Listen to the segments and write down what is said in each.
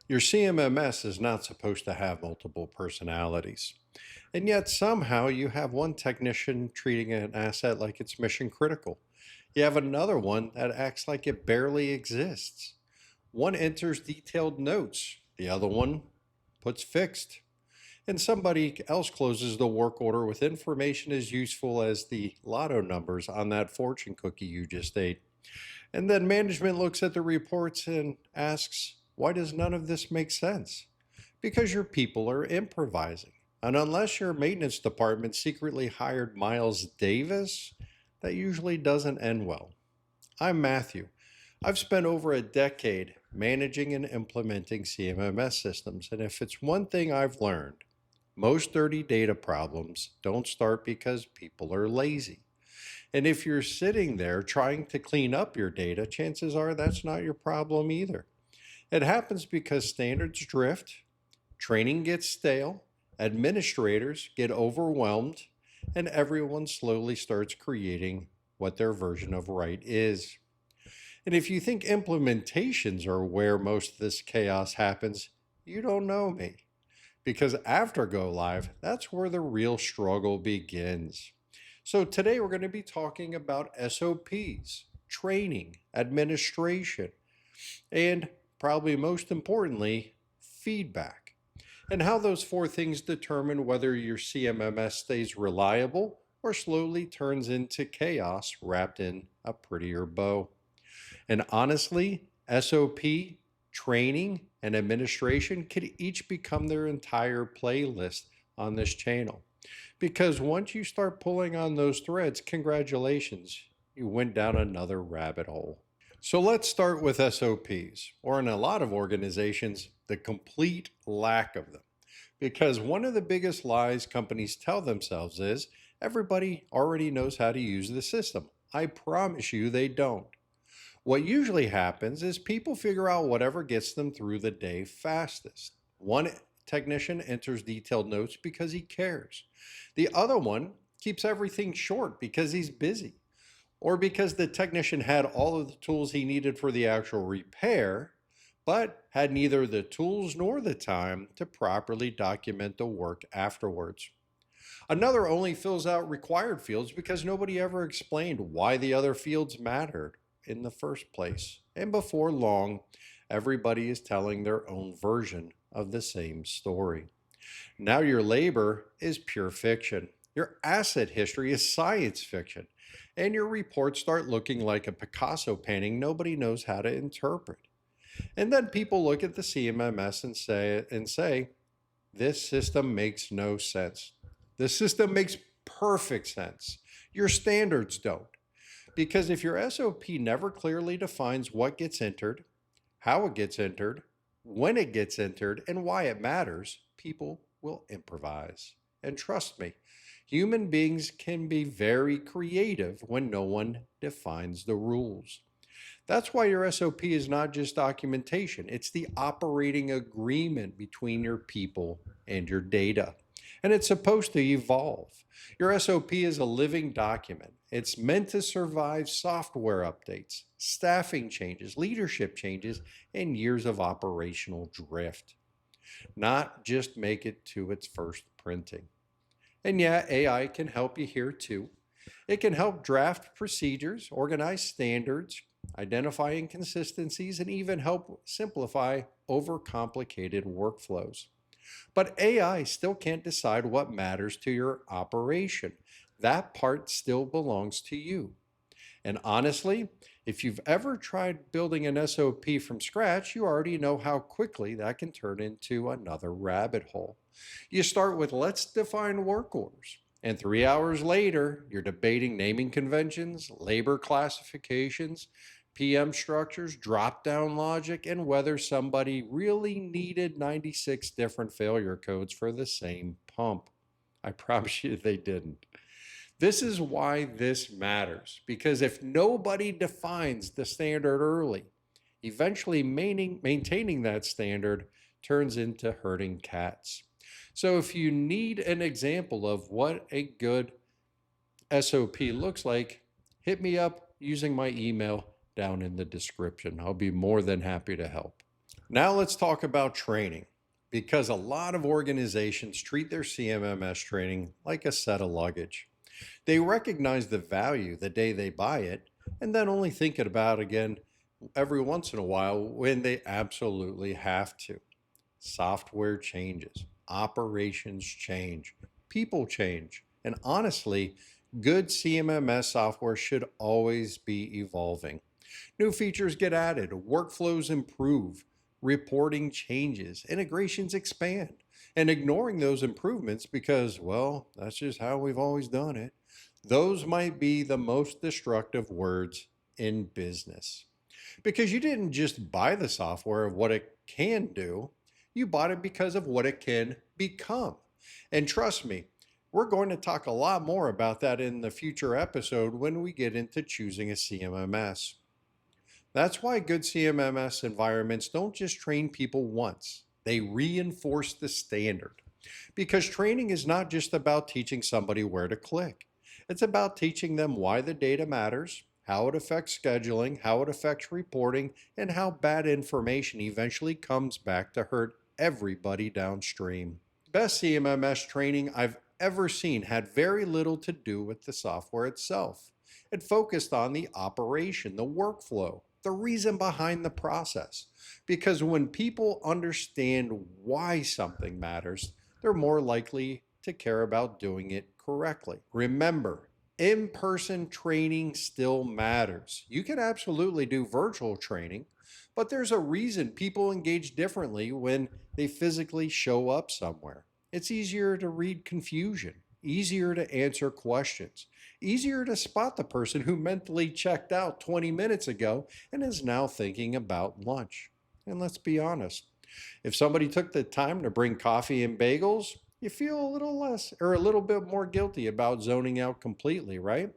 Your CMMS is not supposed to have multiple personalities. And yet somehow you have one technician treating an asset like it's mission critical. You have another one that acts like it barely exists. One enters detailed notes, the other one puts fixed. And somebody else closes the work order with information as useful as the lotto numbers on that fortune cookie you just ate. And then management looks at the reports and asks, why does none of this make sense? Because your people are improvising. And unless your maintenance department secretly hired Miles Davis, that usually doesn't end well. I'm Matthew. I've spent over a decade managing and implementing CMMS systems, and if it's one thing I've learned, most dirty data problems don't start because people are lazy. And if you're sitting there trying to clean up your data, chances are that's not your problem either. It happens because standards drift, training gets stale, administrators get overwhelmed, and everyone slowly starts creating what their version of right is. And if you think implementations are where most of this chaos happens, you don't know me. Because after go live, that's where the real struggle begins. So today we're going to be talking about SOPs, training, administration, and probably most importantly, feedback, and how those four things determine whether your CMMS stays reliable or slowly turns into chaos wrapped in a prettier bow. And honestly, SOP, training, and administration could each become their entire playlist on this channel. Because once you start pulling on those threads, congratulations, you went down another rabbit hole. So let's start with SOPs, or in a lot of organizations, the complete lack of them. Because one of the biggest lies companies tell themselves is everybody already knows how to use the system. I promise you they don't. What usually happens is people figure out whatever gets them through the day fastest. One technician enters detailed notes because he cares. The other one keeps everything short because he's busy, or because the technician had all of the tools he needed for the actual repair, but had neither the tools nor the time to properly document the work afterwards. Another only fills out required fields because nobody ever explained why the other fields mattered in the first place. And before long, everybody is telling their own version of the same story. Now your labor is pure fiction. Your asset history is science fiction. And your reports start looking like a Picasso painting nobody knows how to interpret. And then people look at the CMMS and say, this system makes no sense. The system makes perfect sense. Your standards don't. Because if your SOP never clearly defines what gets entered, how it gets entered, when it gets entered, and why it matters, people will improvise. And trust me, human beings can be very creative when no one defines the rules. That's why your SOP is not just documentation, it's the operating agreement between your people and your data. And it's supposed to evolve. Your SOP is a living document. It's meant to survive software updates, staffing changes, leadership changes, and years of operational drift, not just make it to its first printing. And yeah, AI can help you here too. It can help draft procedures, organize standards, identify inconsistencies, and even help simplify overcomplicated workflows. But AI still can't decide what matters to your operation. That part still belongs to you. And honestly, if you've ever tried building an SOP from scratch, you already know how quickly that can turn into another rabbit hole. You start with let's define work orders. And 3 hours later, you're debating naming conventions, labor classifications, PM structures, drop down logic, and whether somebody really needed 96 different failure codes for the same pump. I promise you they didn't. This is why this matters, because if nobody defines the standard early, eventually maintaining that standard turns into herding cats. So if you need an example of what a good SOP looks like, hit me up using my email down in the description. I'll be more than happy to help. Now let's talk about training because a lot of organizations treat their CMMS training like a set of luggage. They recognize the value the day they buy it and then only think about it again every once in a while when they absolutely have to. Software changes, operations change, people change, and honestly, good CMMS software should always be evolving. New features get added, workflows improve, reporting changes, integrations expand. And ignoring those improvements because, well, that's just how we've always done it, those might be the most destructive words in business. Because you didn't just buy the software of what it can do, you bought it because of what it can become. And trust me, we're going to talk a lot more about that in the future episode when we get into choosing a CMMS. That's why good CMMS environments don't just train people once, they reinforce the standard. Because training is not just about teaching somebody where to click, it's about teaching them why the data matters, how it affects scheduling, how it affects reporting, and how bad information eventually comes back to hurt everybody downstream. Best CMMS training I've ever seen had very little to do with the software itself. It focused on the operation, the workflow, the reason behind the process. Because when people understand why something matters, they're more likely to care about doing it correctly. Remember, in person training still matters. You can absolutely do virtual training, but there's a reason people engage differently when they physically show up somewhere. It's easier to read confusion, easier to answer questions, easier to spot the person who mentally checked out 20 minutes ago and is now thinking about lunch. And let's be honest, if somebody took the time to bring coffee and bagels, you feel a little less or a little bit more guilty about zoning out completely, right?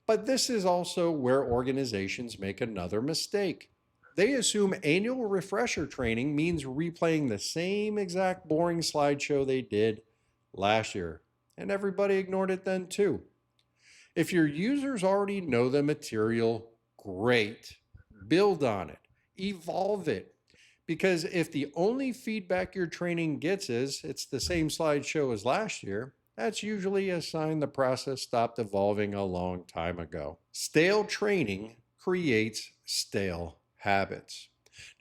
But this is also where organizations make another mistake. They assume annual refresher training means replaying the same exact boring slideshow they did last year, and everybody ignored it then too. If your users already know the material, great. Build on it, evolve it. Because if the only feedback your training gets is it's the same slideshow as last year, that's usually a sign the process stopped evolving a long time ago. Stale training creates stale habits.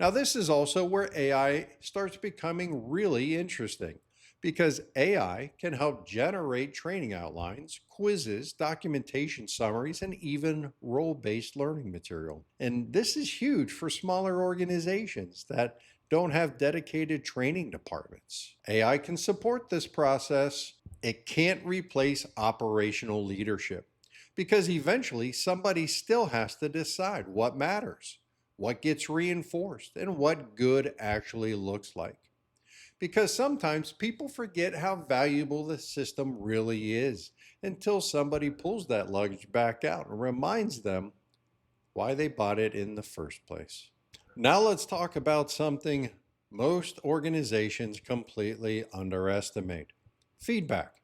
Now, this is also where AI starts becoming really interesting because AI can help generate training outlines, quizzes, documentation summaries, and even role based learning material. And this is huge for smaller organizations that don't have dedicated training departments. AI can support this process. It can't replace operational leadership because eventually somebody still has to decide what matters, what gets reinforced, and what good actually looks like. Because sometimes people forget how valuable the system really is until somebody pulls that luggage back out and reminds them why they bought it in the first place. Now let's talk about something most organizations completely underestimate: feedback.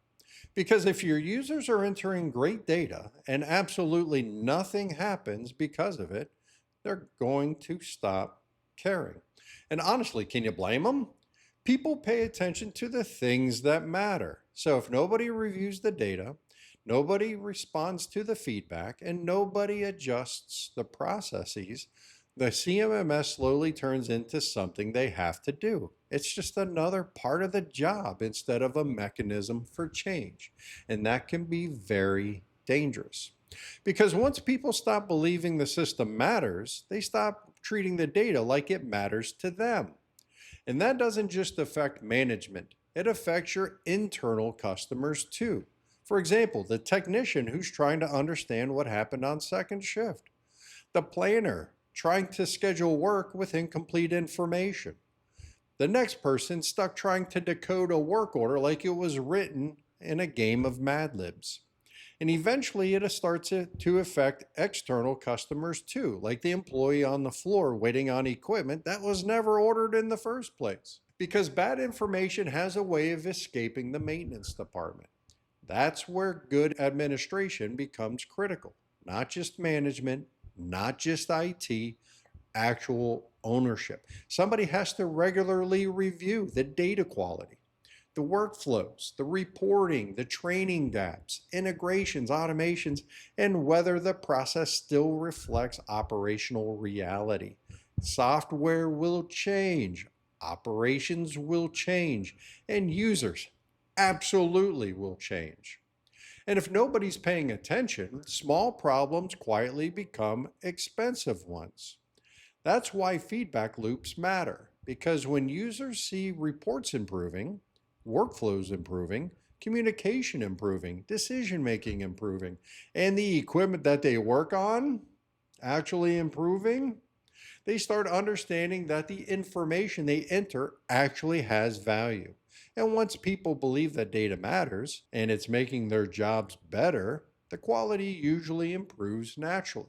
Because if your users are entering great data and absolutely nothing happens because of it, they're going to stop caring. And honestly, can you blame them? People pay attention to the things that matter. So if nobody reviews the data, nobody responds to the feedback, and nobody adjusts the processes, the CMMS slowly turns into something they have to do. It's just another part of the job instead of a mechanism for change. And that can be very dangerous. Because once people stop believing the system matters, they stop treating the data like it matters to them. And that doesn't just affect management, it affects your internal customers too. For example, the technician who's trying to understand what happened on second shift, the planner trying to schedule work with incomplete information, the next person stuck trying to decode a work order like it was written in a game of Mad Libs. And eventually it starts to affect external customers too, like the employee on the floor waiting on equipment that was never ordered in the first place. Because bad information has a way of escaping the maintenance department. That's where good administration becomes critical. Not just management, not just IT, actual ownership. Somebody has to regularly review the data quality, the workflows, the reporting, the training gaps, integrations, automations, and whether the process still reflects operational reality. Software will change, operations will change, and users absolutely will change. And if nobody's paying attention, small problems quietly become expensive ones. That's why feedback loops matter, because when users see reports improving, workflows improving, communication improving, decision making improving, and the equipment that they work on actually improving, they start understanding that the information they enter actually has value. And once people believe that data matters and it's making their jobs better, the quality usually improves naturally.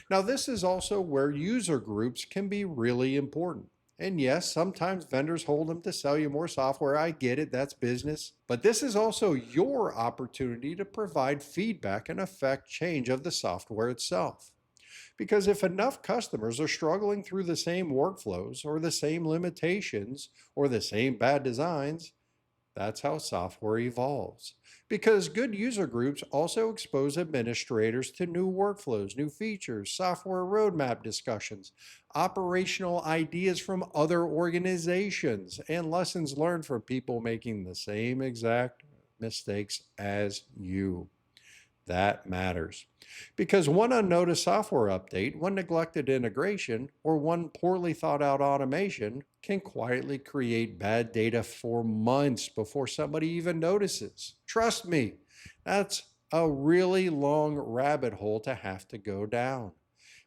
Now, this is also where user groups can be really important. And yes, sometimes vendors hold them to sell you more software. I get it, that's business. But this is also your opportunity to provide feedback and affect change of the software itself. Because if enough customers are struggling through the same workflows or the same limitations or the same bad designs, that's how software evolves. Because good user groups also expose administrators to new workflows, new features, software roadmap discussions, operational ideas from other organizations, and lessons learned from people making the same exact mistakes as you. That matters. Because one unnoticed software update, one neglected integration, or one poorly thought out automation can quietly create bad data for months before somebody even notices. Trust me, that's a really long rabbit hole to have to go down.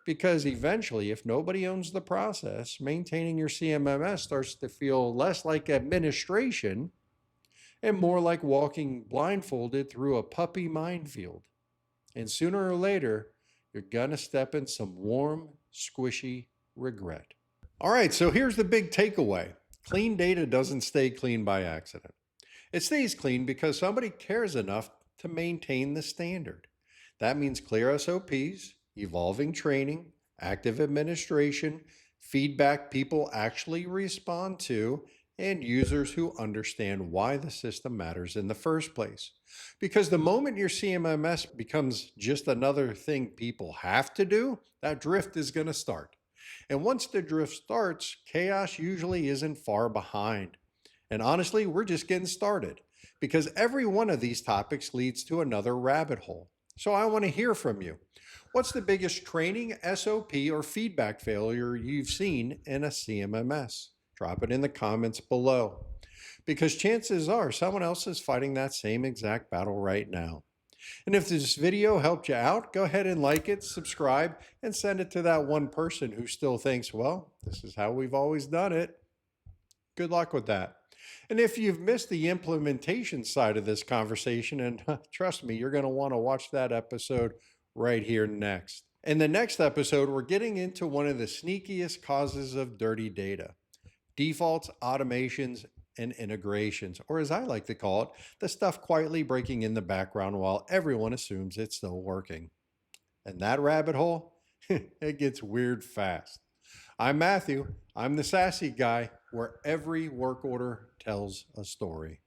Because eventually, if nobody owns the process, maintaining your CMMS starts to feel less like administration and more like walking blindfolded through a puppy minefield. And sooner or later, you're going to step in some warm, squishy regret. All right, so here's the big takeaway. Clean data doesn't stay clean by accident. It stays clean because somebody cares enough to maintain the standard. That means clear SOPs, evolving training, active administration, feedback people actually respond to, and users who understand why the system matters in the first place. Because the moment your CMMS becomes just another thing people have to do, that drift is going to start. And once the drift starts, chaos usually isn't far behind. And honestly, we're just getting started because every one of these topics leads to another rabbit hole. So I want to hear from you. What's the biggest training, SOP, or feedback failure you've seen in a CMMS? Drop it in the comments below because chances are someone else is fighting that same exact battle right now. And if this video helped you out, go ahead and like it, subscribe, and send it to that one person who still thinks, well, this is how we've always done it. Good luck with that. And if you've missed the implementation side of this conversation, and trust me, you're going to want to watch that episode right here next. In the next episode, we're getting into one of the sneakiest causes of dirty data: defaults, automations, and integrations, or as I like to call it, the stuff quietly breaking in the background while everyone assumes it's still working. And that rabbit hole, it gets weird fast. I'm Matthew. I'm the SaaSy guy, where every work order tells a story.